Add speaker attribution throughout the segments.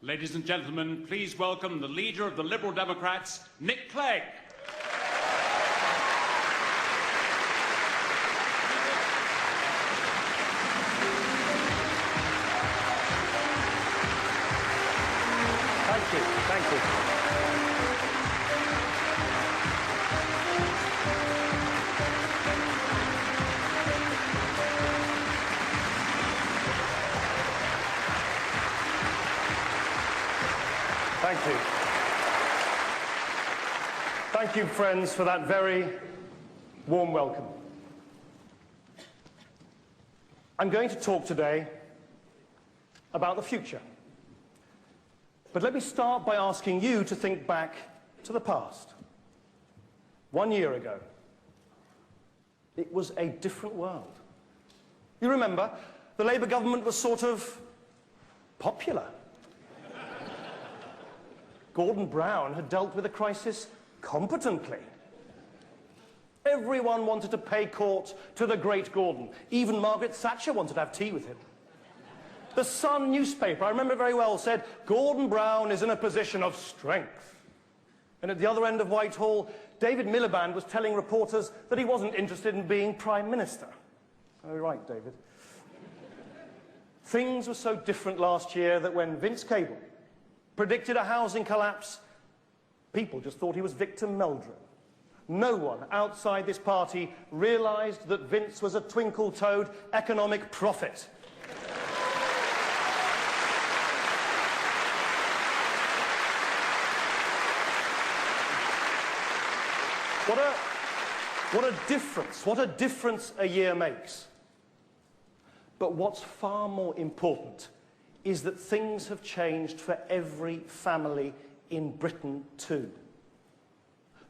Speaker 1: Ladies and gentlemen, please welcome the leader of the Liberal Democrats, Nick Clegg.
Speaker 2: Thank you. Thank you. Thank you. Thank you, friends, for that very warm welcome. I'm going to talk today about the future. But let me start by asking you to think back to the past. 1 year ago, it was a different world. You remember, the Labour government was sort of popular. Gordon Brown had dealt with the crisis competently. Everyone wanted to pay court to the great Gordon. Even Margaret Thatcher wanted to have tea with him. The Sun newspaper, I remember very well, said, Gordon Brown is in a position of strength. And at the other end of Whitehall, David Miliband was telling reporters that he wasn't interested in being Prime Minister. Oh, right, David. Things were so different last year that when Vince Cable predicted a housing collapse, people just thought he was Victor Meldrew. No one outside this party realised that Vince was a twinkle-toed economic prophet. What a difference a year makes. But what's far more important is that things have changed for every family in Britain too.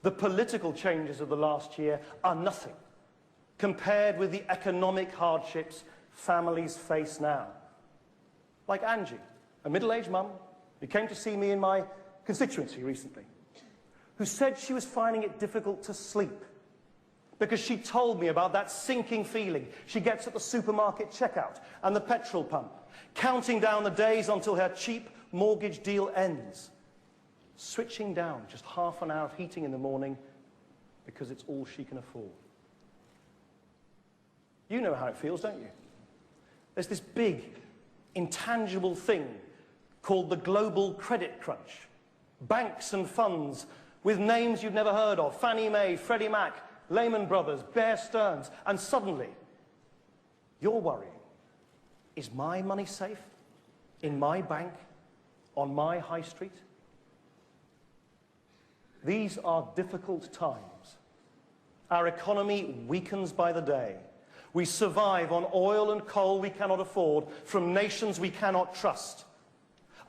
Speaker 2: The political changes of the last year are nothing compared with the economic hardships families face now. Like Angie, a middle-aged mum who came to see me in my constituency recently, who said she was finding it difficult to sleep because she told me about that sinking feeling she gets at the supermarket checkout and the petrol pump, counting down the days until her cheap mortgage deal ends, switching down just half an hour of heating in the morning because it's all she can afford. You know how it feels, don't you? There's this big, intangible thing called the global credit crunch. Banks and funds with names you've never heard of, Fannie Mae, Freddie Mac, Lehman Brothers, Bear Stearns, and suddenly you're worrying, is my money safe in my bank, on my high street? These are difficult times. Our economy weakens by the day. We survive on oil and coal we cannot afford from nations we cannot trust.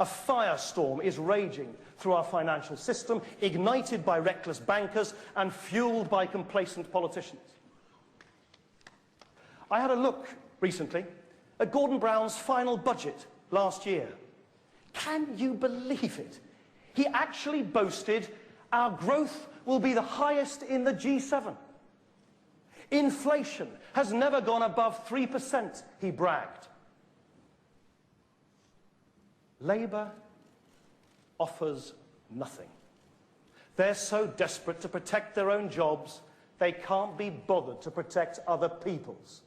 Speaker 2: A firestorm is raging through our financial system, ignited by reckless bankers and fueled by complacent politicians. I had a look recently at Gordon Brown's final budget last year. Can you believe it? He actually boasted our growth will be the highest in the G7. Inflation has never gone above 3%, he bragged. Labour offers nothing. They're so desperate to protect their own jobs, they can't be bothered to protect other people's.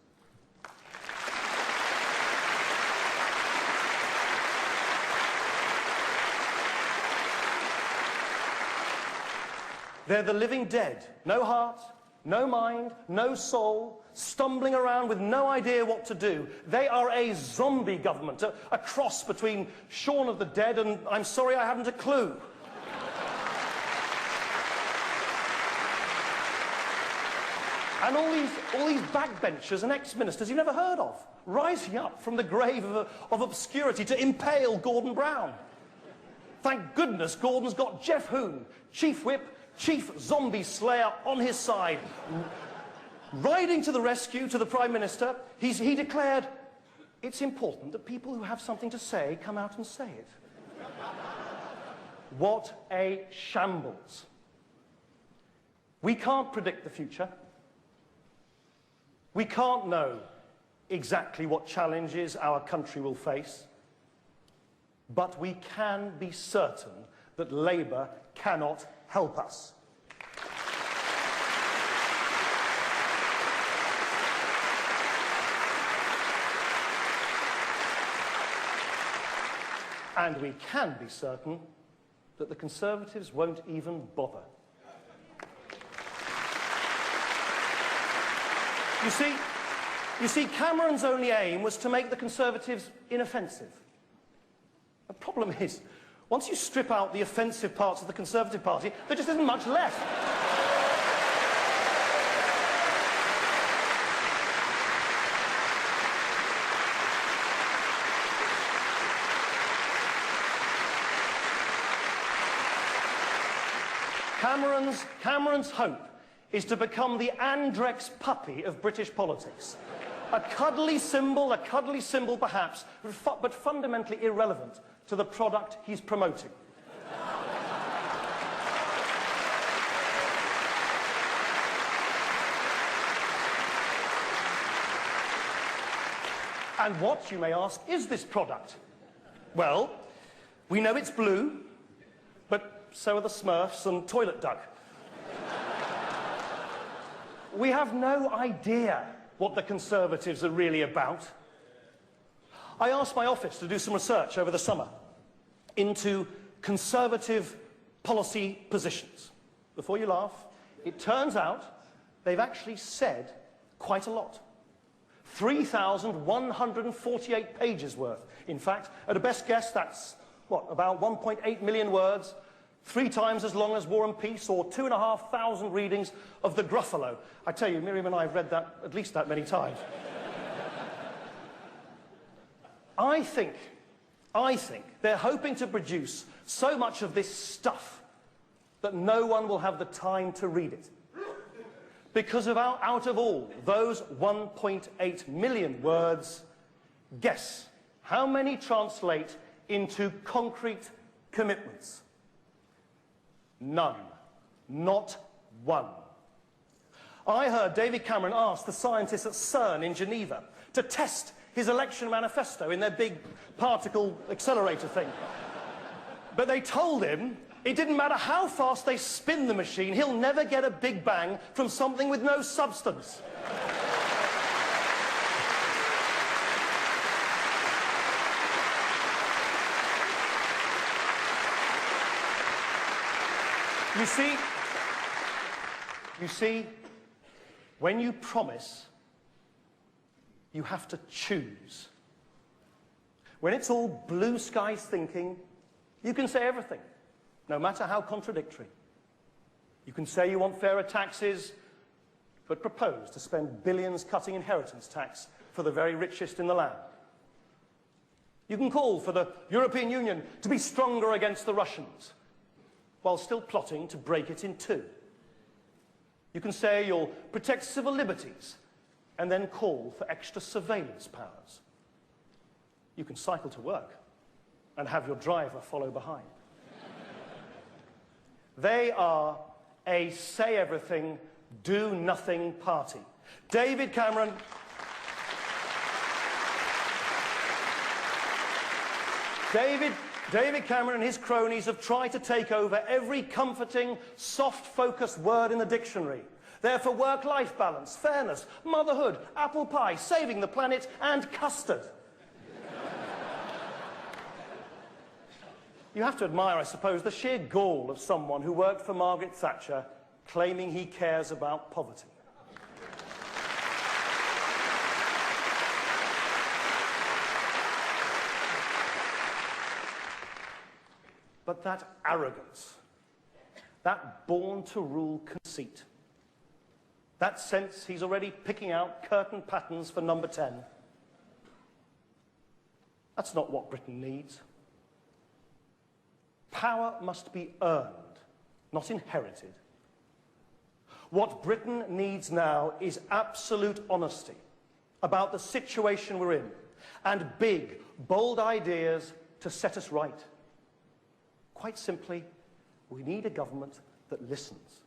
Speaker 2: They're the living dead. No heart, no mind, no soul, stumbling around with no idea what to do. They are a zombie government, a cross between Shaun of the Dead and I'm sorry I haven't a clue. And all these backbenchers and ex-ministers you've never heard of, rising up from the grave of obscurity to impale Gordon Brown. Thank goodness Gordon's got Jeff Hoon, Chief Whip, Chief Zombie Slayer on his side. Riding to the rescue to the Prime Minister, he declared, it's important that people who have something to say come out and say it. What a shambles. We can't predict the future. We can't know exactly what challenges our country will face. but we can be certain that Labour cannot help us. And we can be certain that the Conservatives won't even bother. You see, Cameron's only aim was to make the Conservatives inoffensive. The problem is, once you strip out the offensive parts of the Conservative Party, there just isn't much left. Cameron's hope is to become the Andrex puppy of British politics. A cuddly symbol perhaps, but fundamentally irrelevant to the product he's promoting. And what, you may ask, is this product? Well, we know it's blue, but so are the Smurfs and Toilet Duck. We have no idea what the Conservatives are really about. I asked my office to do some research over the summer into Conservative policy positions. Before you laugh, it turns out they've actually said quite a lot. 3,148 pages worth. In fact, at a best guess, that's, what, about 1.8 million words, 3 times as long as War and Peace, or 2,500 readings of the Gruffalo. I tell you, Miriam and I have read that at least that many times. I think they're hoping to produce so much of this stuff that no one will have the time to read it. Because out of all those 1.8 million words, guess how many translate into concrete commitments? None. Not one. I heard David Cameron ask the scientists at CERN in Geneva to test his election manifesto in their big particle accelerator thing. But they told him it didn't matter how fast they spin the machine, he'll never get a big bang from something with no substance. You see, when you promise, you have to choose. When it's all blue skies thinking, you can say everything, no matter how contradictory. You can say you want fairer taxes, but propose to spend billions cutting inheritance tax for the very richest in the land. You can call for the European Union to be stronger against the Russians, while still plotting to break it in two. You can say you'll protect civil liberties and then call for extra surveillance powers. You can cycle to work and have your driver follow behind. They are a say-everything, do-nothing party. David Cameron... David Cameron and his cronies have tried to take over every comforting, soft-focused word in the dictionary. They're for work-life balance, fairness, motherhood, apple pie, saving the planet, and custard. You have to admire, I suppose, the sheer gall of someone who worked for Margaret Thatcher, claiming he cares about poverty. But that arrogance, that born-to-rule conceit, that sense he's already picking out curtain patterns for number 10, that's not what Britain needs. Power must be earned, not inherited. What Britain needs now is absolute honesty about the situation we're in, and big, bold ideas to set us right. Quite simply, we need a government that listens.